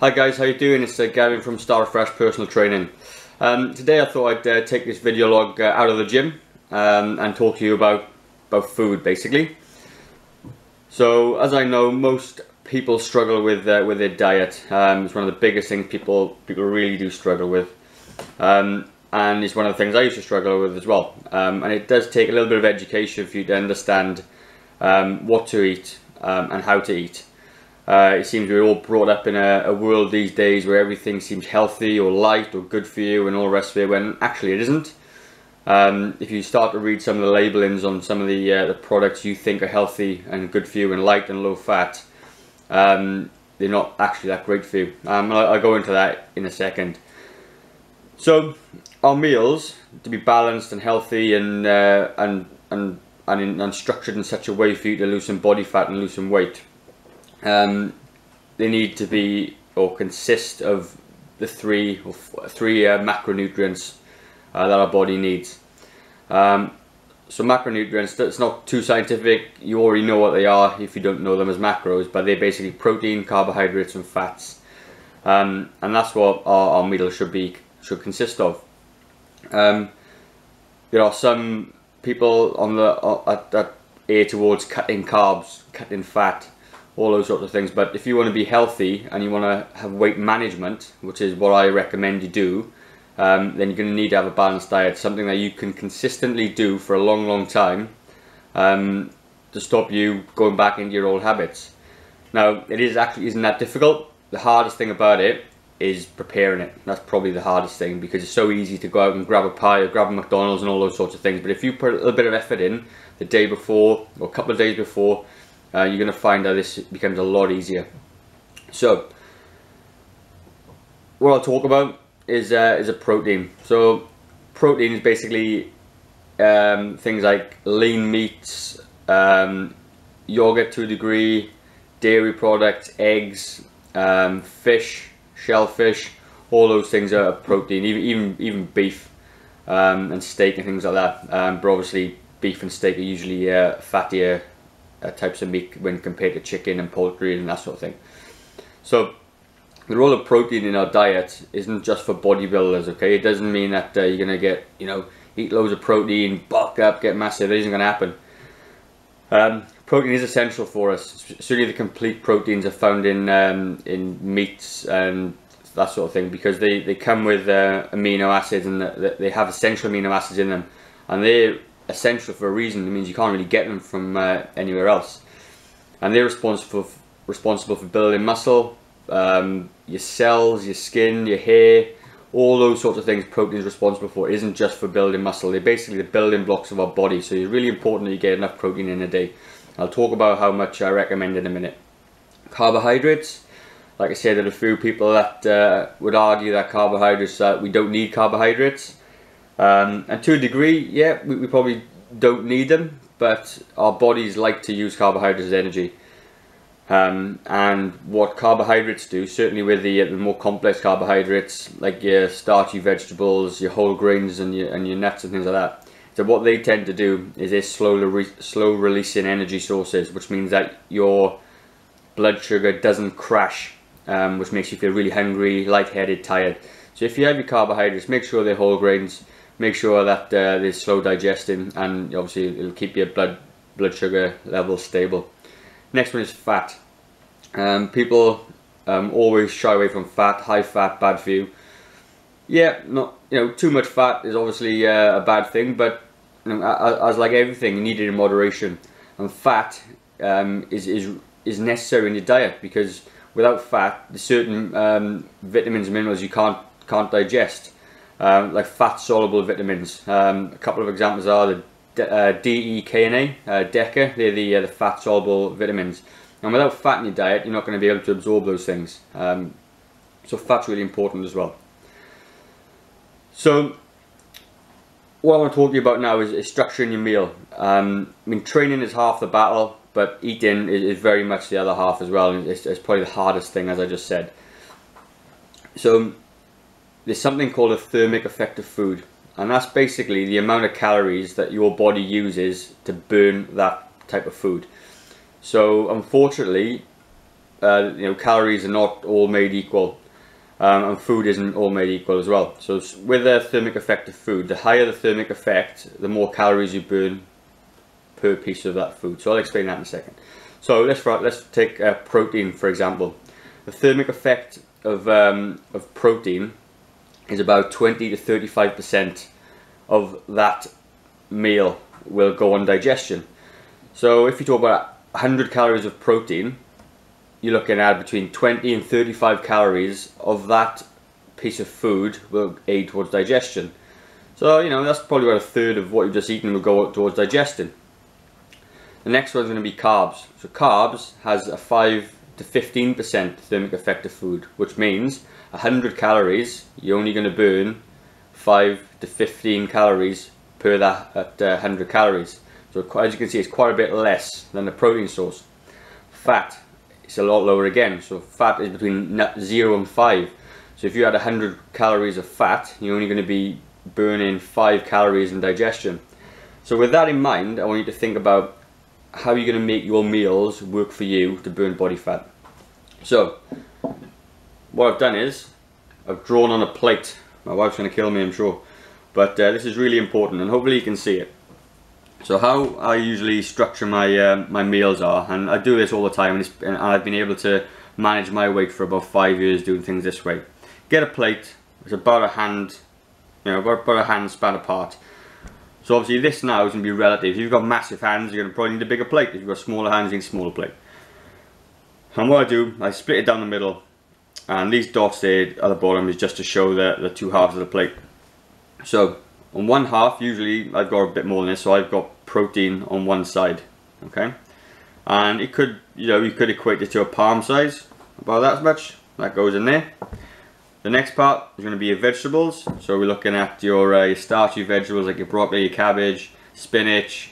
Hi guys, how you doing? It's Gavin from Star Fresh Personal Training. Today I thought I'd take this video log out of the gym and talk to you about food basically. So as I know, most people struggle with their diet. It's one of the biggest things people really do struggle with, and it's one of the things I used to struggle with as well. And it does take a little bit of education for you to understand what to eat and how to eat. It seems we're all brought up in a world these days where everything seems healthy or light or good for you and all the rest of it, when actually it isn't. If you start to read some of the labelings on some of the products you think are healthy and good for you and light and low fat, they're not actually that great for you. I'll go into that in a second. So our meals, to be balanced and healthy and structured in such a way for you to lose some body fat and lose some weight, they need to be or consist of the three macronutrients that our body needs. So macronutrients, that's not too scientific, you already know what they are if you don't know them as macros, but they're basically protein, carbohydrates and fats, and that's what our meal should consist of. There are some people on that air towards cutting carbs, cutting fat, all those sorts of things, but if you want to be healthy and you want to have weight management, which is what I recommend you do, then you're going to need to have a balanced diet, something that you can consistently do for a long time, to stop you going back into your old habits. Now, it isn't that difficult. The hardest thing about it is preparing it. That's probably the hardest thing, because it's so easy to go out and grab a pie or grab a McDonald's and all those sorts of things, but if you put a little bit of effort in the day before or a couple of days before, you're going to find that this becomes a lot easier. So what I'll talk about is a protein. So protein is basically things like lean meats, yogurt to a degree, dairy products, eggs, fish, shellfish, all those things are protein, even beef and steak and things like that. But obviously beef and steak are usually fattier types of meat when compared to chicken and poultry and that sort of thing. So the role of protein in our diet isn't just for bodybuilders, okay? It doesn't mean that you're gonna get, eat loads of protein, bulk up, get massive. It isn't gonna happen. Protein is essential for us. Certainly the complete proteins are found in meats and that sort of thing, because they come with amino acids, and they have essential amino acids in them, and they're essential for a reason. It means you can't really get them from anywhere else, and they're responsible for building muscle, your cells, your skin, your hair, all those sorts of things. Protein is responsible for. It isn't just for building muscle. They're basically the building blocks of our body, so it's really important that you get enough protein in a day. I'll talk about how much I recommend in a minute. Carbohydrates, like I said, there are a few people that would argue that we don't need carbohydrates. And to a degree, yeah, we probably don't need them, but our bodies like to use carbohydrates as energy. And what carbohydrates do, certainly with the more complex carbohydrates, like your starchy vegetables, your whole grains and your nuts and things like that, so what they tend to do is they're slow releasing energy sources, which means that your blood sugar doesn't crash, which makes you feel really hungry, lightheaded, tired. So if you have your carbohydrates, make sure they're whole grains. Make sure that they're slow digesting, and obviously it'll keep your blood sugar levels stable. Next one is fat. People always shy away from fat. High fat, bad for you. Yeah, too much fat is obviously a bad thing, but as like everything, you need it in moderation. And fat is necessary in your diet, because without fat, there's certain vitamins and minerals you can't digest. Like fat-soluble vitamins. A couple of examples are the D, E, K and A, DECA. They're the fat-soluble vitamins. And without fat in your diet, you're not going to be able to absorb those things. So fat's really important as well. So what I want to talk to you about now is structuring your meal. I mean, training is half the battle, but eating is very much the other half as well. And it's probably the hardest thing, as I just said. So there's something called a thermic effect of food, and that's basically the amount of calories that your body uses to burn that type of food. So unfortunately, calories are not all made equal, and food isn't all made equal as well. So with the thermic effect of food, the higher the thermic effect, the more calories you burn per piece of that food. So I'll explain that in a second. So let's take protein for example. The thermic effect of protein is about 20 to 35% of that meal will go on digestion. So if you talk about 100 calories of protein, you're looking at between 20 and 35 calories of that piece of food will aid towards digestion. So that's probably about a third of what you've just eaten will go towards digesting. The next one's going to be carbs. So carbs has a 5 to 15% thermic effect of food, which means 100 calories, you're only going to burn 5 to 15 calories per that at 100 calories. So as you can see, it's quite a bit less than the protein source. Fat, it's a lot lower again. So fat is between 0 and 5. So if you had 100 calories of fat, you're only going to be burning 5 calories in digestion. So with that in mind, I want you to think about how you're going to make your meals work for you to burn body fat. So what I've done is I've drawn on a plate. My wife's going to kill me, I'm sure, but this is really important and hopefully you can see it. So how I usually structure my my meals are, and I do this all the time, and I've been able to manage my weight for about 5 years doing things this way. Get a plate, it's about a hand, about a hand span apart. So obviously this now is going to be relative. If you've got massive hands, you're going to probably need a bigger plate. If you've got smaller hands, you need a smaller plate. And what I do, I split it down the middle, and these dots there at the bottom is just to show the two halves of the plate. So on one half, usually I've got a bit more than this, so I've got protein on one side, okay? And it could, you could equate it to a palm size, about that much, that goes in there. The next part is going to be your vegetables. So we're looking at your starchy vegetables like your broccoli, your cabbage, spinach,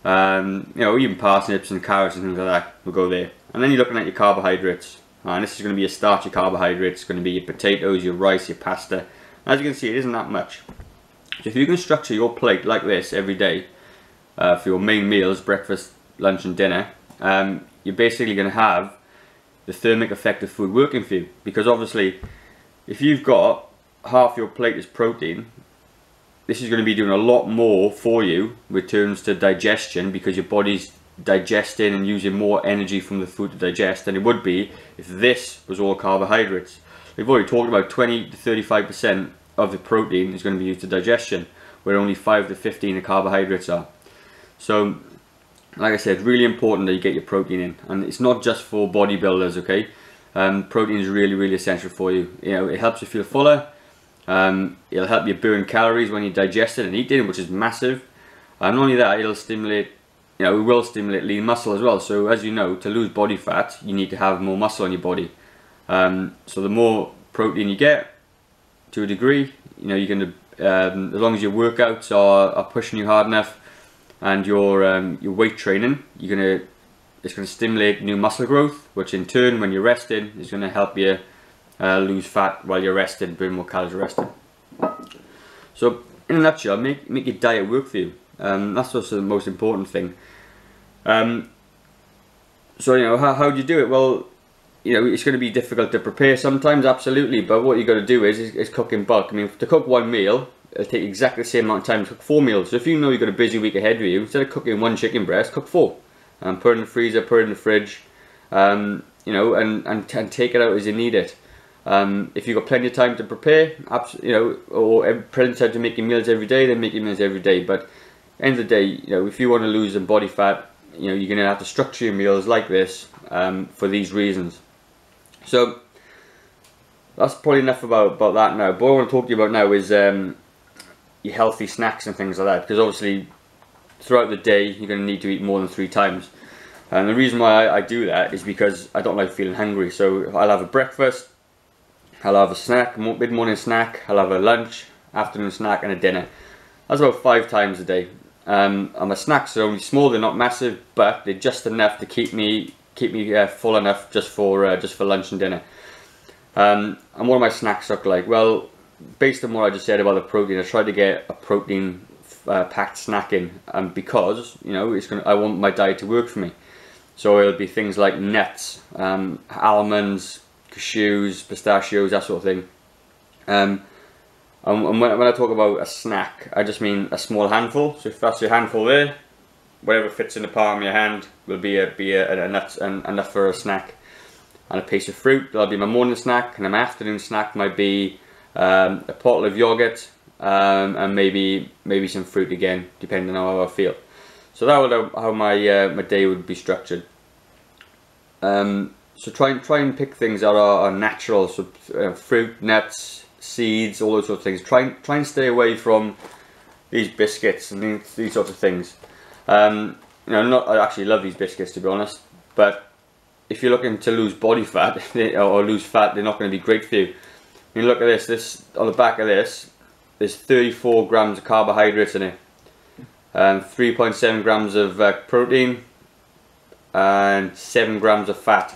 even parsnips and carrots and things like that will go there. And then you're looking at your carbohydrates. And this is going to be your starchy carbohydrates. It's going to be your potatoes, your rice, your pasta. As you can see, it isn't that much. So if you can structure your plate like this every day for your main meals, breakfast, lunch and dinner, you're basically going to have the thermic effect of food working for you. Because obviously, if you've got half your plate is protein, this is going to be doing a lot more for you with terms to digestion, because your body's digesting and using more energy from the food to digest than it would be if this was all carbohydrates. We've already talked about 20 to 35% of the protein is going to be used to digestion, where only 5 to 15 of carbohydrates are. So like I said, really important that you get your protein in, and it's not just for bodybuilders, okay? Protein is really essential for you. It helps you feel fuller. It'll help you burn calories when you digest it and eat it, which is massive. And not only that, it'll stimulate, it will stimulate lean muscle as well. So as you know, to lose body fat, you need to have more muscle on your body. So the more protein you get, to a degree, you're going to, as long as your workouts are pushing you hard enough, and your weight training, it's going to stimulate new muscle growth, which in turn, when you're resting, is going to help you lose fat while you're resting, burn more calories resting. So in a nutshell, make your diet work for you. That's also the most important thing. So how do you do it? Well, it's going to be difficult to prepare sometimes, absolutely, but what you got to do is cook in bulk. I mean, to cook one meal, it'll take exactly the same amount of time to cook 4 meals. So if you know you've got a busy week ahead of you, instead of cooking 1 chicken breast, cook 4. Put it in the freezer, put it in the fridge, and take it out as you need it. If you've got plenty of time to prepare, or plenty of time to make your meals every day, then make your meals every day. But at the end of the day, if you want to lose some body fat, you're going to have to structure your meals like this for these reasons. So that's probably enough about that now. But what I want to talk to you about now is your healthy snacks and things like that, because obviously throughout the day you're going to need to eat more than 3 times. And the reason why I do that is because I don't like feeling hungry. So I'll have a breakfast, I'll have a snack, mid-morning snack, I'll have a lunch, afternoon snack and a dinner. That's about 5 times a day. And my snacks are only small, they're not massive, but they're just enough to keep me full enough just for lunch and dinner. And what do my snacks look like? Well, based on what I just said about the protein, I try to get a protein packed snack in, because I want my diet to work for me. So it'll be things like nuts, almonds, cashews, pistachios, that sort of thing. And when I talk about a snack, I just mean a small handful. So if that's your handful there, whatever fits in the palm of your hand will be a nut and enough for a snack. And a piece of fruit, that'll be my morning snack, and my afternoon snack might be a bottle of yogurt, and maybe some fruit again, depending on how I feel. So that would how my my day would be structured. So try and pick things that are natural, so fruit, nuts, seeds, all those sorts of things. Try and stay away from these biscuits and these sorts of things. You know, I actually love these biscuits, to be honest, but if you're looking to lose body fat or lose fat, they're not going to be great for you. You look at this on the back of this, there's 34 grams of carbohydrates in it, and 3.7 grams of protein, and 7 grams of fat.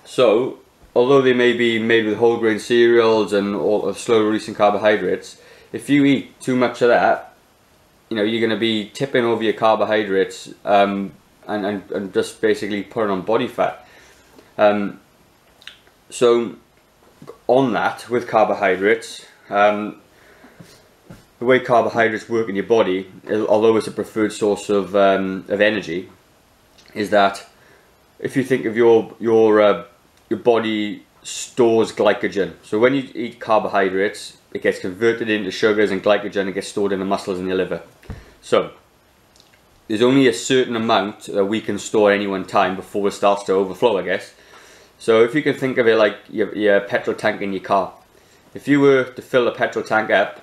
So, although they may be made with whole grain cereals and all of slow releasing carbohydrates, if you eat too much of that, you know, you're going to be tipping over your carbohydrates, and just basically putting on body fat. So on that, with carbohydrates, the way carbohydrates work in your body, although it's a preferred source of energy, is that if you think of your body stores glycogen. So when you eat carbohydrates, it gets converted into sugars and glycogen and gets stored in the muscles in your liver. So there's only a certain amount that we can store at any one time before it starts to overflow, I guess. So if you can think of it like your petrol tank in your car. If you were to fill the petrol tank up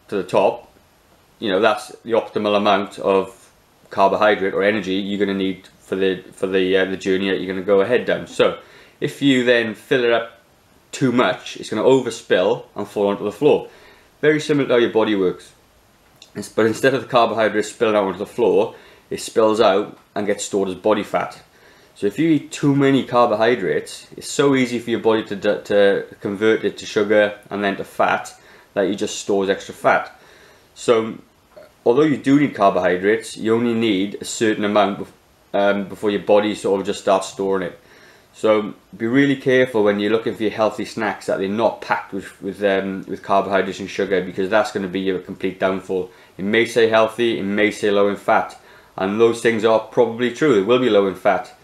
to the top, you know, that's the optimal amount of carbohydrate or energy you're going to need for the journey that you're going to go ahead down. So if you then fill it up too much, it's going to overspill and fall onto the floor. Very similar to how your body works. But instead of the carbohydrates spilling out onto the floor, it spills out and gets stored as body fat. So if you eat too many carbohydrates, it's so easy for your body to convert it to sugar and then to fat that you just stores extra fat. So although you do need carbohydrates, you only need a certain amount before your body sort of just starts storing it. So be really careful when you're looking for your healthy snacks that they're not packed with carbohydrates and sugar, because that's going to be your complete downfall. It may say healthy, it may say low in fat, and those things are probably true. It will be low in fat,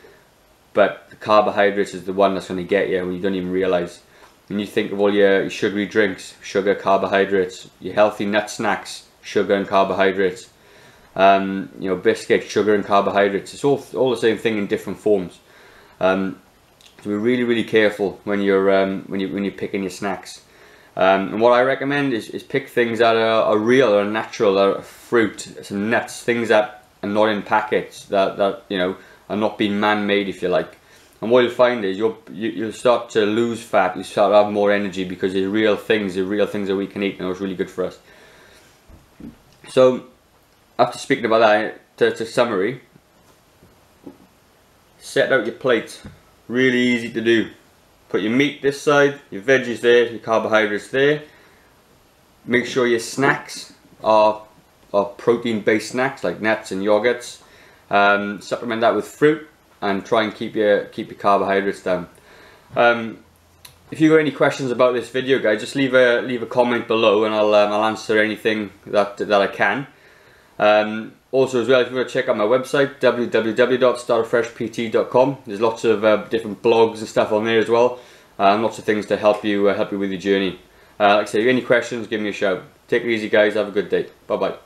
but the carbohydrates is the one that's going to get you when you don't even realise. When you think of all your sugary drinks, sugar, carbohydrates, your healthy nut snacks, sugar and carbohydrates, you know, biscuits, sugar and carbohydrates. It's all the same thing in different forms. So be really careful when you're picking your snacks. And what I recommend is pick things that are real or natural, or fruit, some nuts, things that are not in packets, that you know, are not being man-made, if you like. And what you'll find is you'll start to lose fat, you start to have more energy, because they're real things that we can eat, and it's really good for us. So after speaking about that, to summary, set out your plate. Really easy to do. Put your meat this side, your veggies there, your carbohydrates there. Make sure your snacks are protein based snacks like nuts and yogurts. Supplement that with fruit and try and keep your carbohydrates down. If you got any questions about this video, guys, just leave a comment below, and I'll answer anything that I can. Also as well, if you want to check out my website, www.starterfreshpt.com, there's lots of different blogs and stuff on there as well, lots of things to help you with your journey. Like I say, if you have any questions, give me a shout. Take it easy, guys, have a good day. Bye bye.